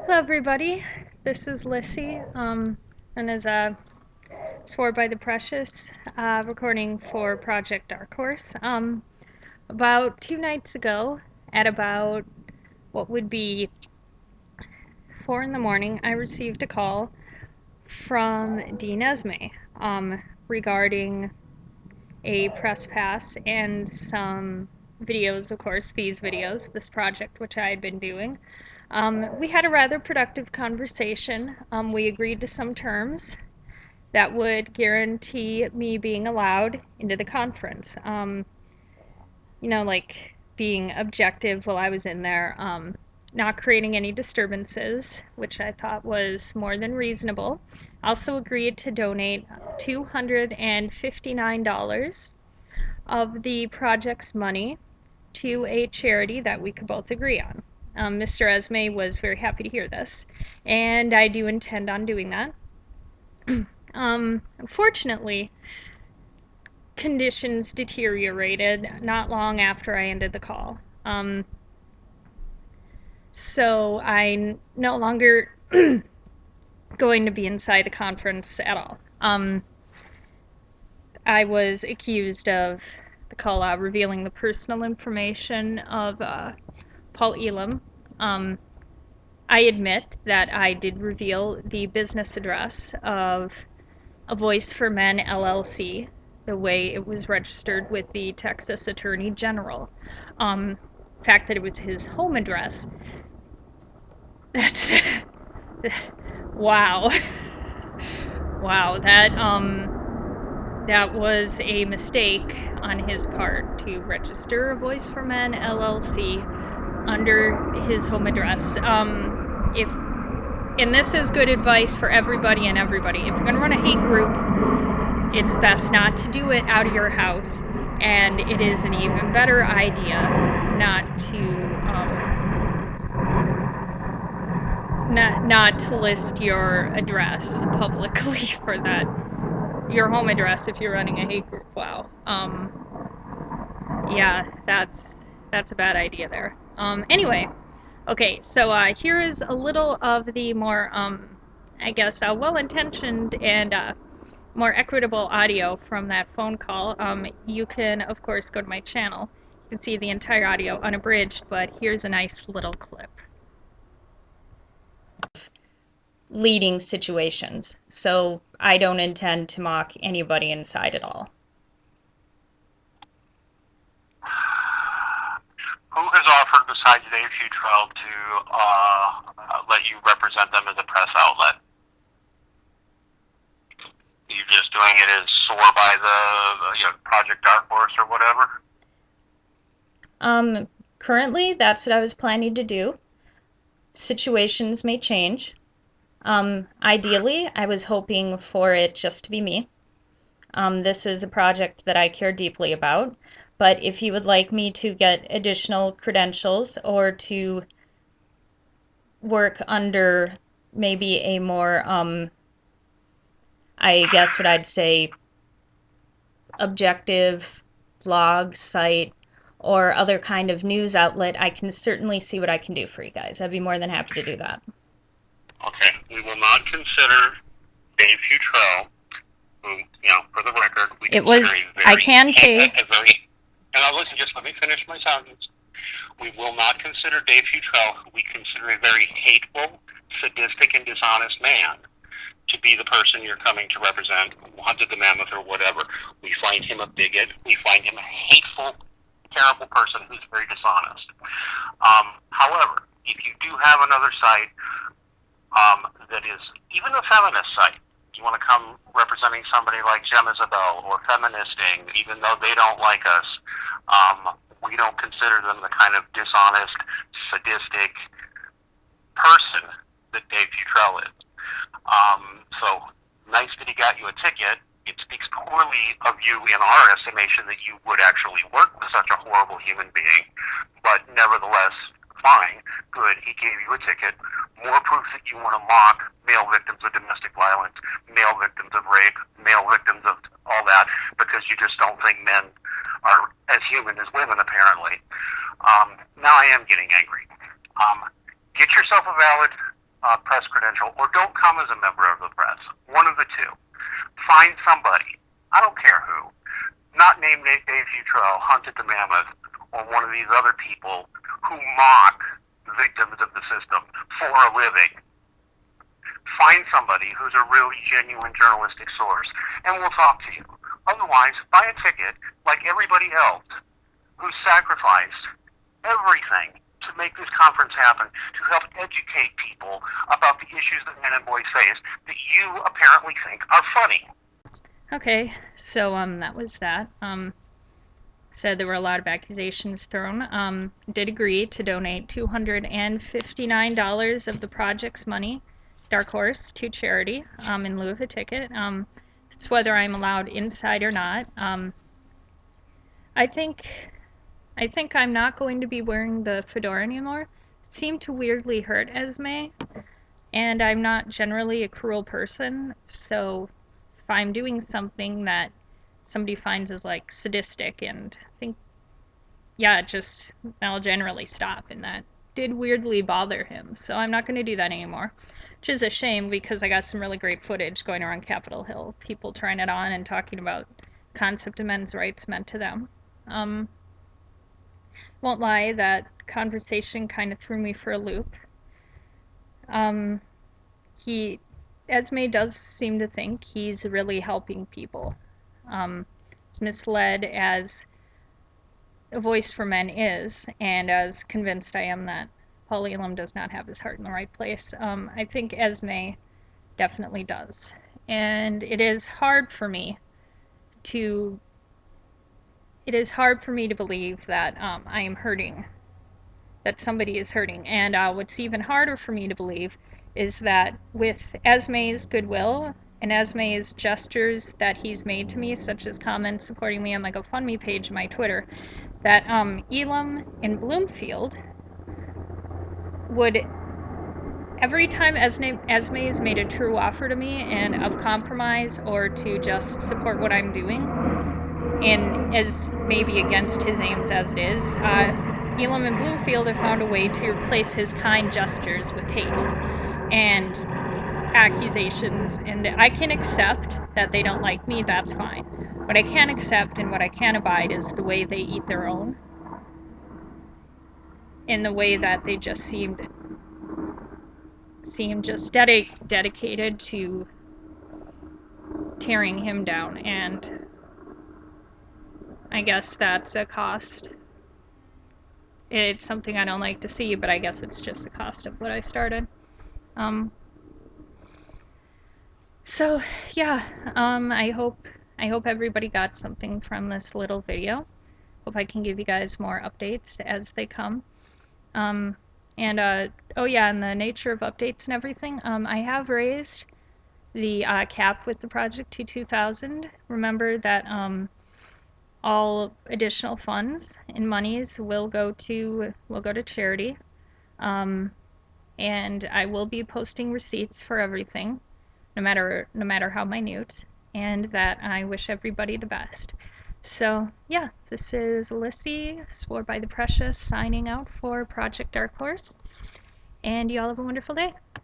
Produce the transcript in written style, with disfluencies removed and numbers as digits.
Hello, everybody. This is Lissie, and as Swore by the Precious, recording for Project Dark Horse. About 2 nights ago, at about what would be 4 in the morning, I received a call from Dean Esmay regarding a press pass and some videos, of course, these videos, this project which I had been doing. We had a rather productive conversation. We agreed to some terms that would guarantee me being allowed into the conference. Like being objective while I was in there, not creating any disturbances, which I thought was more than reasonable. Also agreed to donate $259 of the project's money to a charity that we could both agree on. Mr. Esmay was very happy to hear this, and I do intend on doing that. Unfortunately, conditions deteriorated not long after I ended the call. So I'm no longer going to be inside the conference at all. I was accused of the call revealing the personal information of Paul Elam. I admit that I did reveal the business address of A Voice for Men LLC, the way it was registered with the Texas Attorney General. Fact that it was his home address. That's wow. Wow, that was a mistake on his part to register A Voice for Men LLC under his home address. If and this is good advice for everybody and everybody. If you're going to run a hate group, it's best not to do it out of your house, and it is an even better idea not to list your address publicly for that, your home address, if you're running a hate group. Wow. Yeah, that's a bad idea there. Anyway, okay, so here is a little of the more, I guess, well-intentioned and more equitable audio from that phone call. You can, of course, go to my channel. You can see the entire audio unabridged, but here's a nice little clip. Leading situations, so I don't intend to mock anybody inside at all. Who has offered besides Dave Futrell to let you represent them as a press outlet? You just doing it as sore by the Project Dark Horse or whatever? Currently, that's what I was planning to do. Situations may change. Ideally, I was hoping for it just to be me. This is a project that I care deeply about, but if you would like me to get additional credentials or to work under maybe a more, I guess what I'd say, objective blog site or other kind of news outlet, I can certainly see what I can do for you guys. I'd be more than happy to do that. Okay, we will not consider Dave Futrell, who, for the record, we it was, I can say, and now listen, just let me finish my sentence. We will not consider Dave Futrell, who we consider a very hateful, sadistic, and dishonest man, to be the person you're coming to represent, Hunted the Mammoth or whatever. We find him a bigot. We find him a hateful, terrible person who's very dishonest. However, if you do have another site that is even a feminist site, you want to come representing somebody like Gem Isabel or Feministing, even though they don't like us, we don't consider them the kind of dishonest, sadistic person that Dave Futrell is. So nice that he got you a ticket. It speaks poorly of you in our estimation that you would actually work with such a horrible human being, but nevertheless, fine, good, he gave you a ticket. More proof that you want to mock male victims of domestic violence, male victims of rape, male victims of all that, because you just don't think men are as human as women, apparently. Now I am getting angry. Get yourself a valid press credential, or don't come as a member of the press. One of the two. Find somebody, I don't care who, not named Dave Futrell, Hunted the Mammoth, or one of these other people who mock victims of the system for a living. Find somebody who's a really genuine journalistic source, and we'll talk to you. Otherwise, buy a ticket like everybody else who sacrificed everything to make this conference happen, to help educate people about the issues that men and boys face that you apparently think are funny. Okay, so that was that. Said there were a lot of accusations thrown. Did agree to donate $259 of the project's money, Dark Horse, to charity in lieu of a ticket. It's whether I'm allowed inside or not. I think I'm not going to be wearing the fedora anymore. It seemed to weirdly hurt Esmay, and I'm not generally a cruel person, so if I'm doing something that somebody finds as like sadistic and think, yeah, just I'll generally stop, and that did weirdly bother him, so I'm not going to do that anymore, which is a shame because I got some really great footage going around Capitol Hill, people trying it on and talking about the concept of men's rights meant to them. Won't lie, that conversation kind of threw me for a loop. Um, he, Esme does seem to think he's really helping people. As misled as A Voice for Men is, and as convinced I am that Paul Elam does not have his heart in the right place, I think Esme definitely does. And it is hard for me to believe that I am hurting, that somebody is hurting. And what's even harder for me to believe is that with Esme's goodwill and Esme's gestures that he's made to me, such as comments supporting me on my GoFundMe page and my Twitter, that Elam and Bloomfield would, every time Esme has made a true offer to me and of compromise or to just support what I'm doing, and as maybe against his aims as it is, Elam and Bloomfield have found a way to replace his kind gestures with hate and accusations. And I can accept that they don't like me, that's fine. What I can't accept and what I can't abide is the way they eat their own, in the way that they just seem just dedicated to tearing him down. And I guess that's a cost. It's something I don't like to see, but I guess it's just the cost of what I started. So yeah, I hope everybody got something from this little video. Hope I can give you guys more updates as they come. Oh yeah, and the nature of updates and everything, I have raised the cap with the project to 2,000. Remember that all additional funds and monies will go to charity. And I will be posting receipts for everything, no matter how minute, and that I wish everybody the best. So yeah, this is Lissie, Swore by the Precious, signing out for Project Dark Horse, and you all have a wonderful day.